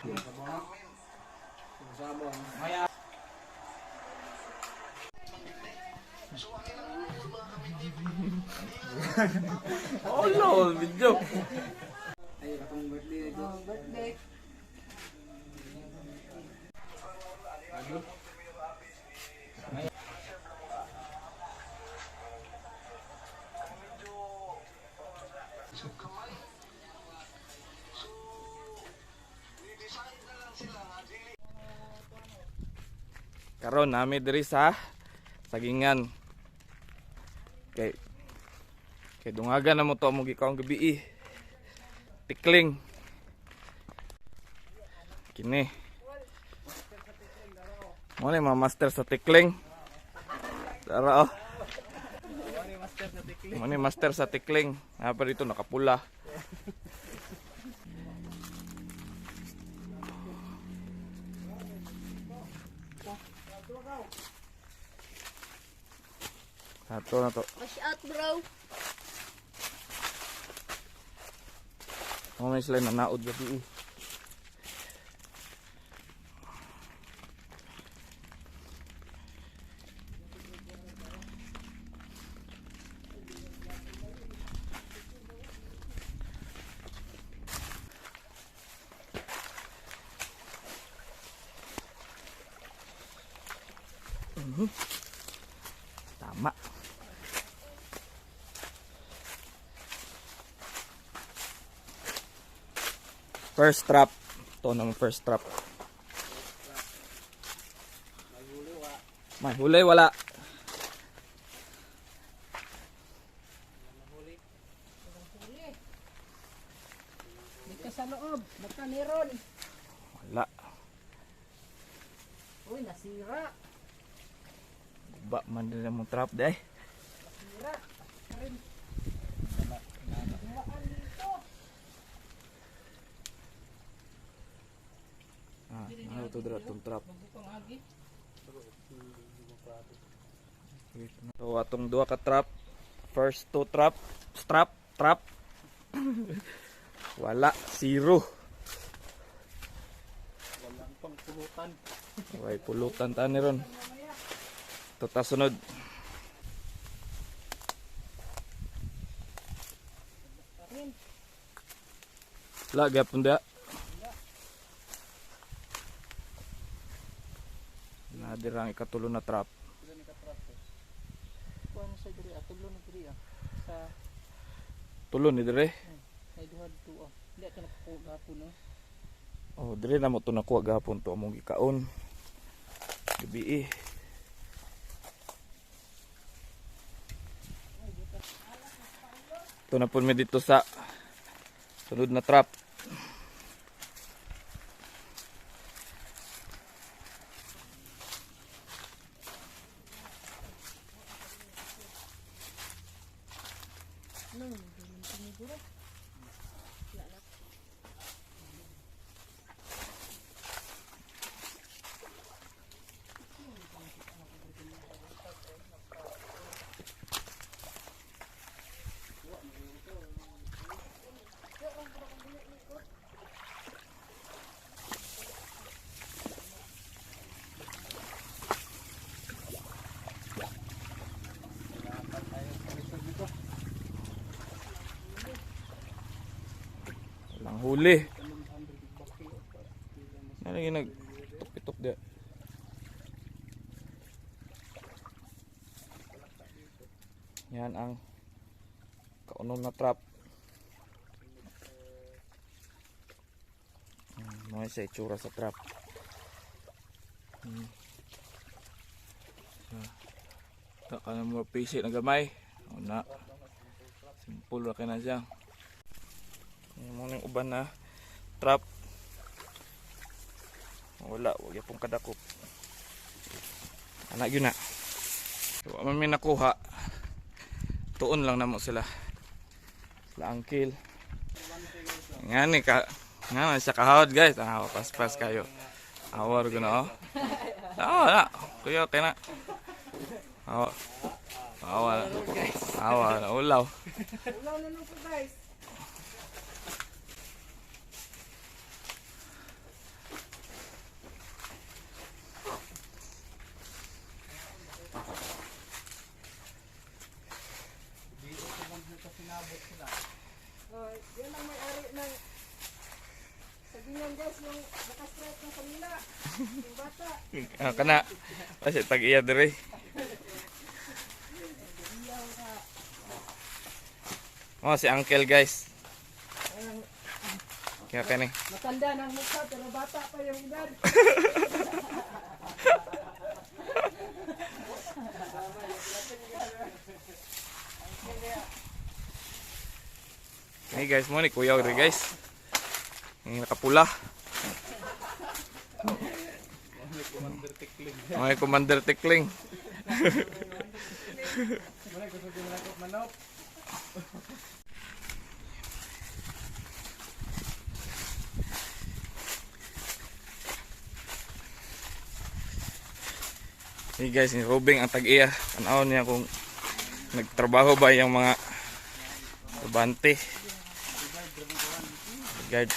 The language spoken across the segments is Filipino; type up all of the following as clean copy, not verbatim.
Oh lol, video. Ay, katong birthday ito. Birthday. Karon nami diri sa sagingan. Kay dungagan na mo to mo gikaong gabi. Tikling. Kini. Mo ni master sa tikling. Dara oh. Mo ni master sa tikling. Apa dito nakapula. Satu na to. Watch out, bro. May sila nanaod gabi. Tama. First trap. Ito ng first trap. May huli wala. Dito sa loob, baka meron. Wala. Uy, nasira. Ba man din mong trap deh. Nasira. Rin. Ano to dra tong trap. So atong duha ka trap. First two trap, trap. Wala, zero. Walang pang pulutan. Way pulutan ta ni ron. Tota sunod. La gyapon da. Nadirang ikatulo na trap. Kuan sa diri atulo na diri sa Tulo ni dire. ay duha dito. Hindi ka nakapugapon no. Oh, dire na mo to nakuha gahapon to among gikaon. Gabi. Ito na po mi dito sa sunod na trap. Walang huli. Nalagi nagtok-itok dia. Yan ang kaunom na trap. May sa itsura sa trap. Tak ka na mo pisi na gamay. Una. Simple ra na siya. Yung muna yung uban na trap. Wala, huwag yung pong kadakop. Anak yun na. So, may nakuha. Tuon lang namo sila. Sila angkil. Nga ni ka. Nga siya kahawad guys. Pas-pas kayo. Awar ko na oh. Na. Kuya, kaya na. Awar. Awar. Ulaw. Ulaw na nung po guys. yan guys, yung nakastrike ng kanila. Yung bata. Kana. Kasi tag-iya dire. Oh, si Uncle guys. Kaya kani. Matanda ng mukha pero bata pa yung edad. Ini guys, mo ni kuya uri guys. Ini nakapula. May Commander Tikling. Ini guys, ini Robing ang tag-iya. Tanaw niya kung nagtrabaho ba yung mga bante. Guard.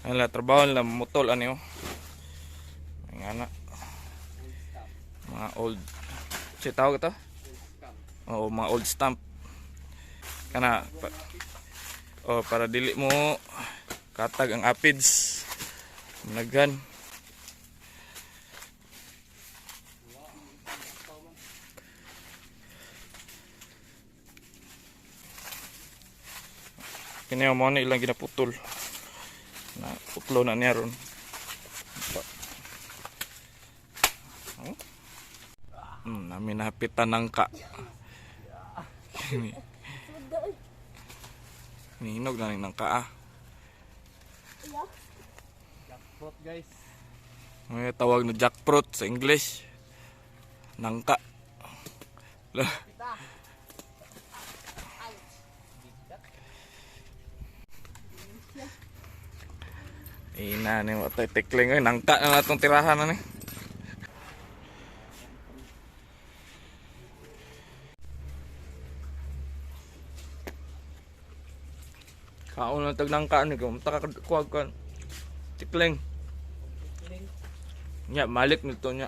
Ala trabaho nila mutol ano. Nga na. Mga old si tawag ito? Oo, mga old stamp. Kana para dili mo katag ang apids. Naghan. Kini mo na ilang ginaputol. Na putlo na niya ron. Namin napitan ng ka. Nihinog na ng ka ah. Jackpot guys. May tawag na jackfruit sa English. Nangka. Lah. Ina ni mo tay tikling oy nangka na natong tirahan na ni. Kaon na tag nangka ni kung taka kuwag kan. Tikling. Nya malik nito nya.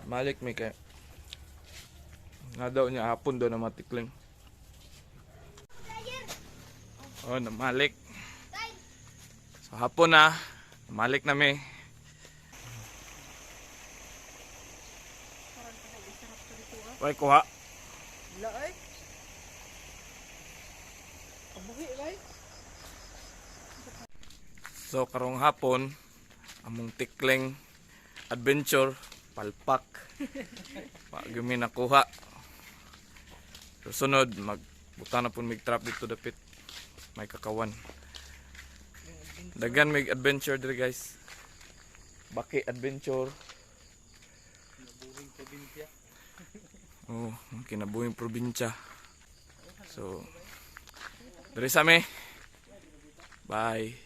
Malik mi kay. Nga daw niya hapon daw na matikling. Oh, na malik. So hapon na, malik na mi. Wai kuha. Laay. Kabuhi guys. So karong hapon, among tikling adventure palpak. Wa gyud nakuha. Sunod magbuta na pun mig trap dito dapit. May kakawan. Dagan mig adventure diri guys. Baki adventure. Naburing probinsya. Oh, kinabuhing probinsya. So, diri sa me. Bye.